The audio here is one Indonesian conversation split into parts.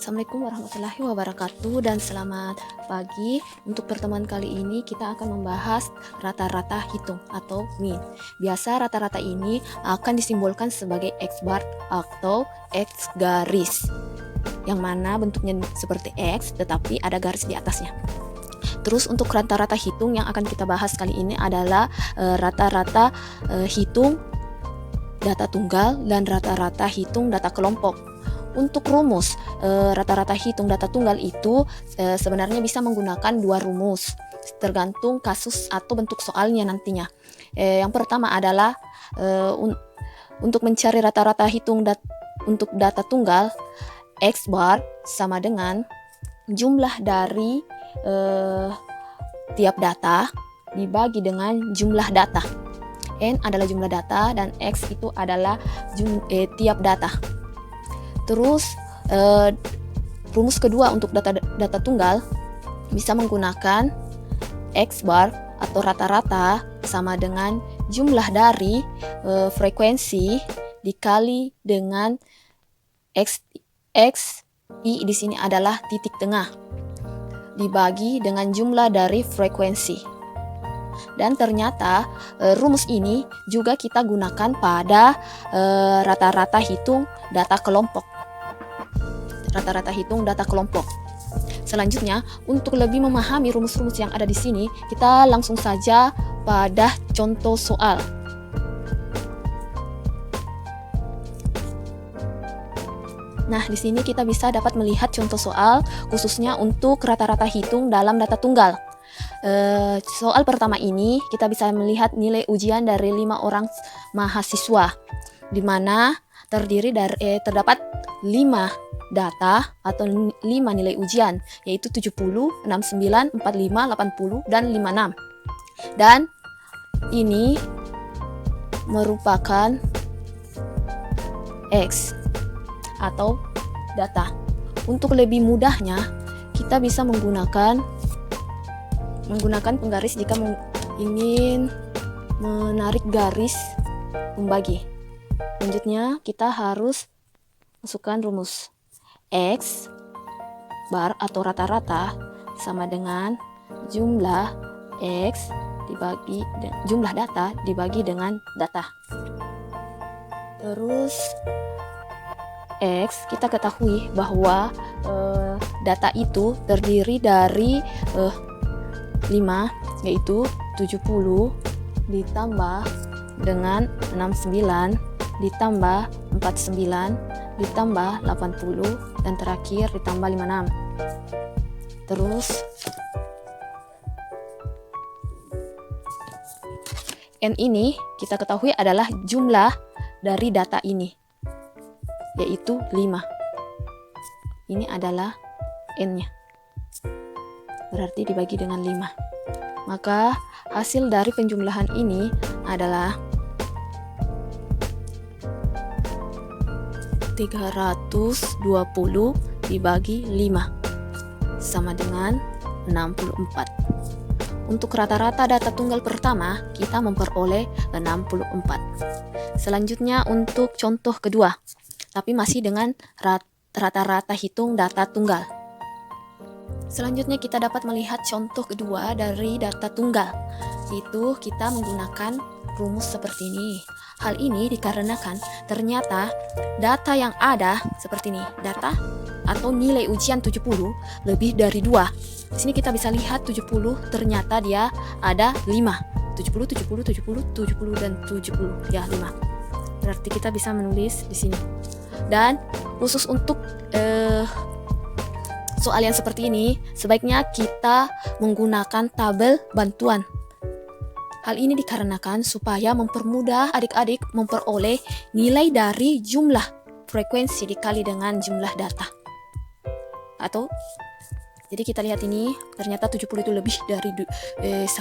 Assalamualaikum warahmatullahi wabarakatuh dan selamat pagi. Untuk pertemuan kali ini kita akan membahas rata-rata hitung atau mean. Biasa rata-rata ini akan disimbolkan sebagai X bar atau X garis, yang mana bentuknya seperti X tetapi ada garis di atasnya. Terus untuk rata-rata hitung yang akan kita bahas kali ini adalah rata-rata hitung data tunggal dan rata-rata hitung data kelompok. Untuk rumus rata-rata hitung data tunggal itu sebenarnya bisa menggunakan dua rumus, tergantung kasus atau bentuk soalnya nantinya. Yang pertama adalah untuk mencari rata-rata hitung untuk data tunggal, X bar sama dengan jumlah dari tiap data dibagi dengan jumlah data. N adalah jumlah data dan X itu adalah tiap data. Terus rumus kedua untuk data tunggal bisa menggunakan X bar atau rata-rata sama dengan jumlah dari frekuensi dikali dengan X I di sini adalah titik tengah dibagi dengan jumlah dari frekuensi. Dan ternyata rumus ini juga kita gunakan pada rata-rata hitung data kelompok. Rata-rata hitung data kelompok. Selanjutnya, untuk lebih memahami rumus-rumus yang ada di sini, kita langsung saja pada contoh soal. Nah, di sini kita bisa dapat melihat contoh soal khususnya untuk rata-rata hitung dalam data tunggal. Soal pertama ini kita bisa melihat nilai ujian dari 5 orang mahasiswa, di mana terdapat 5 data atau 5 nilai ujian, yaitu 70, 69, 45, 80, dan 56. Dan ini merupakan X atau data. Untuk lebih mudahnya, kita bisa menggunakan penggaris jika ingin menarik garis pembagi. Selanjutnya, kita harus masukkan rumus X bar atau rata-rata sama dengan jumlah X dibagi jumlah data dibagi dengan data. Terus X kita ketahui bahwa data itu terdiri dari 5, yaitu 70 ditambah dengan 69 ditambah 49 ditambah 80 dan terakhir ditambah 56. Terus N ini kita ketahui adalah jumlah dari data ini, yaitu 5. Ini adalah N-nya. Berarti dibagi dengan 5. Maka hasil dari penjumlahan ini adalah 320 dibagi 5 sama dengan 64. Untuk rata-rata data tunggal pertama, kita memperoleh 64. Selanjutnya untuk contoh kedua, tapi masih dengan rata-rata hitung data tunggal. Selanjutnya kita dapat melihat contoh kedua dari data tunggal, yaitu kita menggunakan rumus seperti ini. Hal ini dikarenakan ternyata data yang ada seperti ini, data atau nilai ujian 70 lebih dari 2. Di sini kita bisa lihat 70 ternyata dia ada 5. 70, 70, 70, 70 dan 70. Ya, 5. Berarti kita bisa menulis di sini. Dan khusus untuk soal yang seperti ini, sebaiknya kita menggunakan tabel bantuan. Hal ini dikarenakan supaya mempermudah adik-adik memperoleh nilai dari jumlah frekuensi dikali dengan jumlah data. Jadi kita lihat ini, ternyata 70 itu lebih dari 1.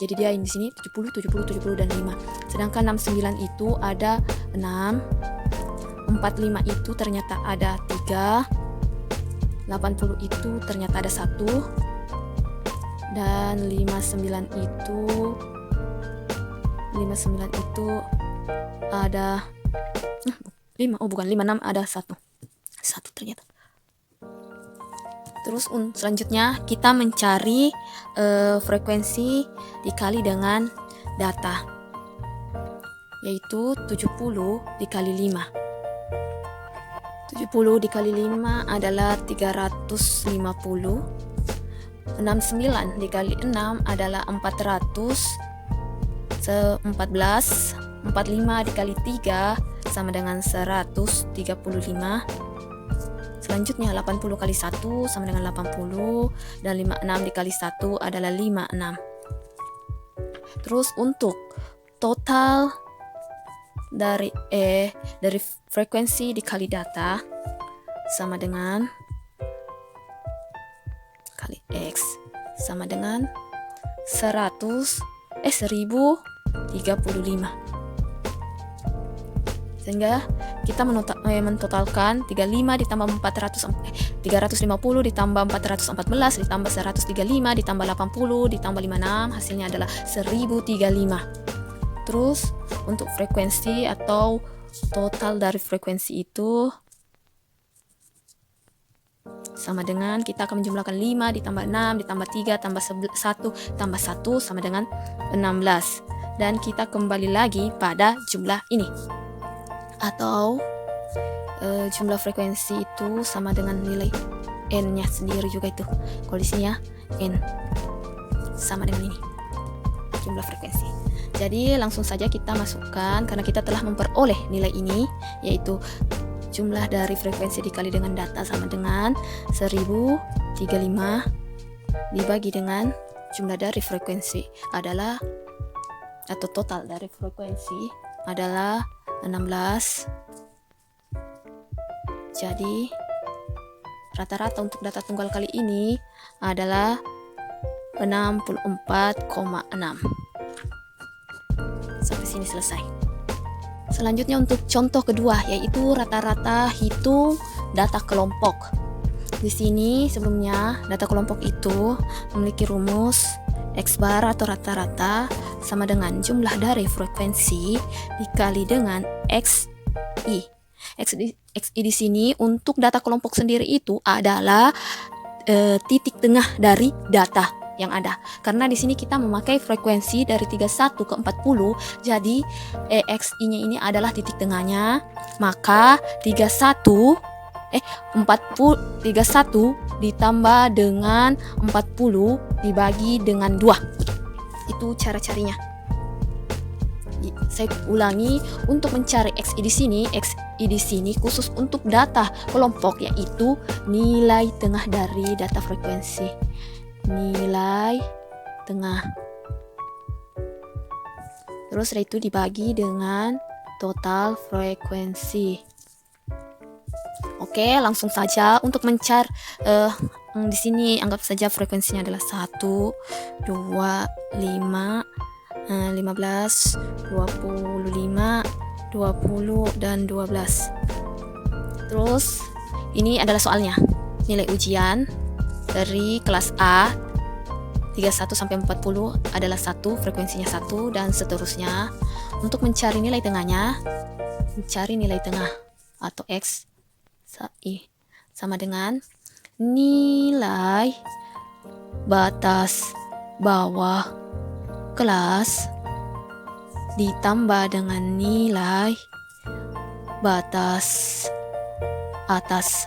Jadi dia di sini 70, 70, 70 dan 5. Sedangkan 69 itu ada 6. 45 itu ternyata ada 3. 80 itu ternyata ada 1. Dan 59 itu ada 5. Oh bukan, 56 ada 1. 1 ternyata. Terus selanjutnya kita mencari frekuensi dikali dengan data, yaitu 70 dikali 5. 70 dikali 5 adalah 350. 69 dikali 6 adalah 400. 14. 45 dikali 3 sama dengan 135. Selanjutnya 80 kali 1 sama dengan 80, dan 56 dikali 1 adalah 56. Terus untuk total dari frekuensi dikali data sama dengan kali X sama dengan 1035. Sehingga kita mentotalkan 35 ditambah 350 ditambah 414 ditambah 135 ditambah 80 ditambah 56, hasilnya adalah 1035. Terus untuk frekuensi atau total dari frekuensi itu sama dengan kita akan menjumlahkan 5 ditambah 6 ditambah 3 tambah 1 tambah 1 sama dengan 16. Dan kita kembali lagi pada jumlah ini, atau jumlah frekuensi itu sama dengan nilai n-nya sendiri juga itu. Kalau di sini ya n sama dengan ini jumlah frekuensi. Jadi langsung saja kita masukkan, karena kita telah memperoleh nilai ini, yaitu jumlah dari frekuensi dikali dengan data sama dengan 1035 dibagi dengan jumlah dari frekuensi adalah, atau total dari frekuensi adalah 16. Jadi rata-rata untuk data tunggal kali ini adalah 64,6. Sampai sini selesai. Selanjutnya untuk contoh kedua, yaitu rata-rata hitung data kelompok. Di sini sebelumnya data kelompok itu memiliki rumus X bar atau rata-rata sama dengan jumlah dari frekuensi dikali dengan XI. XI di sini untuk data kelompok sendiri itu adalah titik tengah dari data yang ada. Karena di sini kita memakai frekuensi dari 31 ke 40, jadi XI-nya ini adalah titik tengahnya. Maka 31 ditambah dengan 40 dibagi dengan 2. Itu cara carinya. Saya ulangi, untuk mencari XI di sini khusus untuk data kelompok, yaitu nilai tengah dari data frekuensi. Nilai tengah. Terus setelah itu dibagi dengan total frekuensi. Oke, langsung saja untuk mencari di sini anggap saja frekuensinya adalah 1, 2, 5, 15, 25, 20 dan 12. Terus ini adalah soalnya. Nilai ujian dari kelas A 31 sampai 40 adalah 1, frekuensinya 1 dan seterusnya. Untuk mencari nilai tengahnya, mencari nilai tengah atau X sama dengan nilai batas bawah kelas ditambah dengan nilai batas atas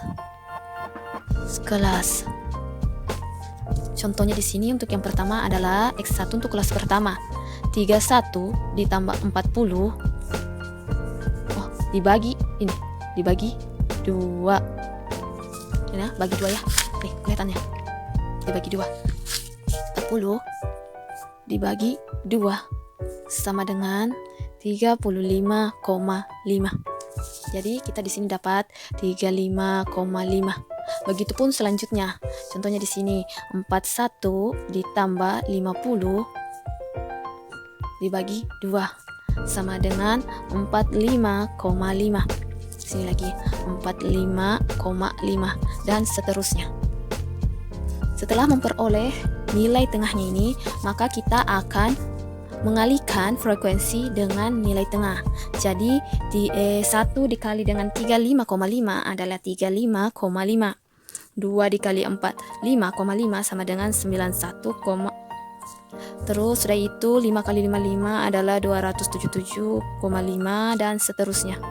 kelas. Contohnya di sini untuk yang pertama adalah X1 untuk kelas pertama. 31 ditambah 40 dibagi 2. Ini bagi 2 ya. Nih, kelihatannya. Dibagi 2. 40 dibagi 2 sama dengan 35,5. Jadi kita di sini dapat 35,5. Begitupun selanjutnya. Contohnya di sini 41 ditambah 50 dibagi 2 sama dengan 45,5. Sini lagi 45,5 dan seterusnya. Setelah memperoleh nilai tengahnya ini, maka kita akan mengalihkan frekuensi dengan nilai tengah. Jadi 1 dikali dengan 35,5 adalah 35,5. 2 dikali 4, 5,5 sama dengan 91, terus sudah itu 5 kali 55 adalah 277,5 dan seterusnya.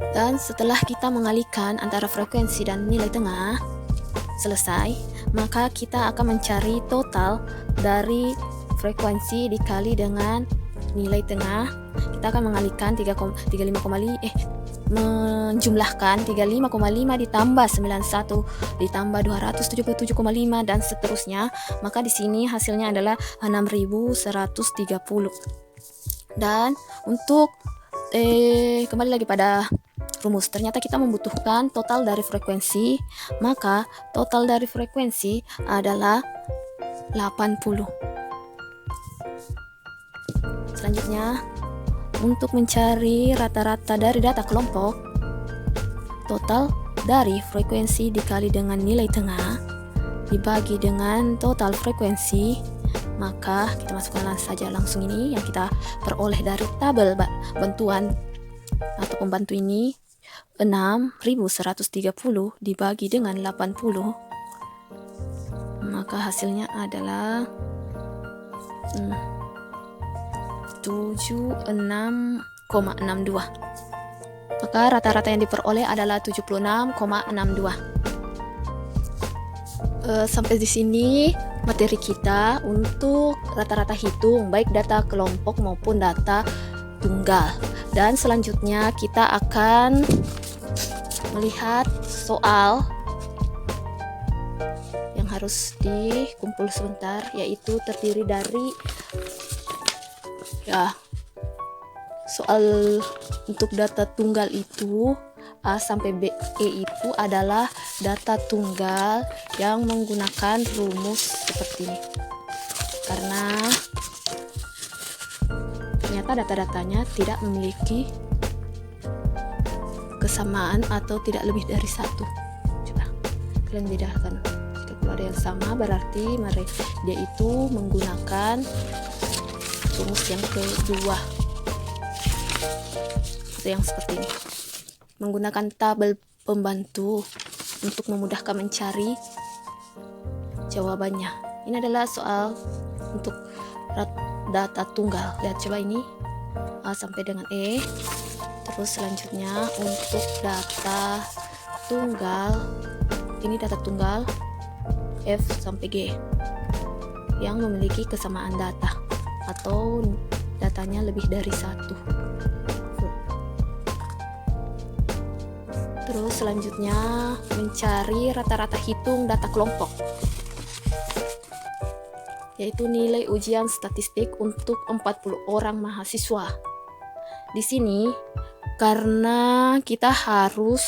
Dan setelah kita mengalihkan antara frekuensi dan nilai tengah selesai, maka kita akan mencari total dari frekuensi dikali dengan nilai tengah. Kita akan mengalihkan menjumlahkan 35,5 ditambah 91 ditambah 277,5 dan seterusnya. Maka di sini hasilnya adalah 6130. Dan untuk kembali lagi pada rumus, ternyata kita membutuhkan total dari frekuensi, maka total dari frekuensi adalah 80. Selanjutnya, untuk mencari rata-rata dari data kelompok, total dari frekuensi dikali dengan nilai tengah dibagi dengan total frekuensi, maka kita masukkan saja langsung ini yang kita peroleh dari tabel bantuan atau pembantu ini. 6130 dibagi dengan 80, maka hasilnya adalah 76,62. Maka rata-rata yang diperoleh adalah 76,62. Sampai di sini materi kita untuk rata-rata hitung, baik data kelompok maupun data tunggal. Dan selanjutnya kita akan melihat soal yang harus dikumpul sebentar, yaitu terdiri dari soal untuk data tunggal itu A sampai B itu adalah data tunggal yang menggunakan rumus seperti ini, karena ternyata data-datanya tidak memiliki kesamaan atau tidak lebih dari satu. Coba kalian bedakan, jika ada yang sama berarti dia itu menggunakan rumus yang kedua atau yang seperti ini, menggunakan tabel pembantu untuk memudahkan mencari jawabannya. Ini adalah soal untuk data tunggal. Lihat coba ini A sampai dengan E. Terus selanjutnya untuk data tunggal, ini data tunggal F sampai G yang memiliki kesamaan data atau datanya lebih dari satu. Terus selanjutnya mencari rata-rata hitung data kelompok, yaitu nilai ujian statistik untuk 40 orang mahasiswa. Di sini karena kita harus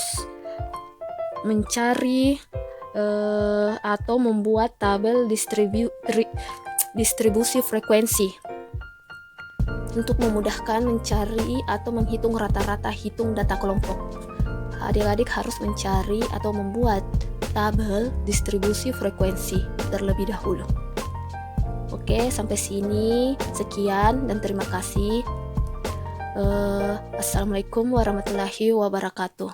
mencari atau membuat tabel distribusi frekuensi untuk memudahkan mencari atau menghitung rata-rata hitung data kelompok. Adik-adik harus mencari atau membuat tabel distribusi frekuensi terlebih dahulu. Oke, sampai sini sekian dan terima kasih. Assalamualaikum warahmatullahi wabarakatuh.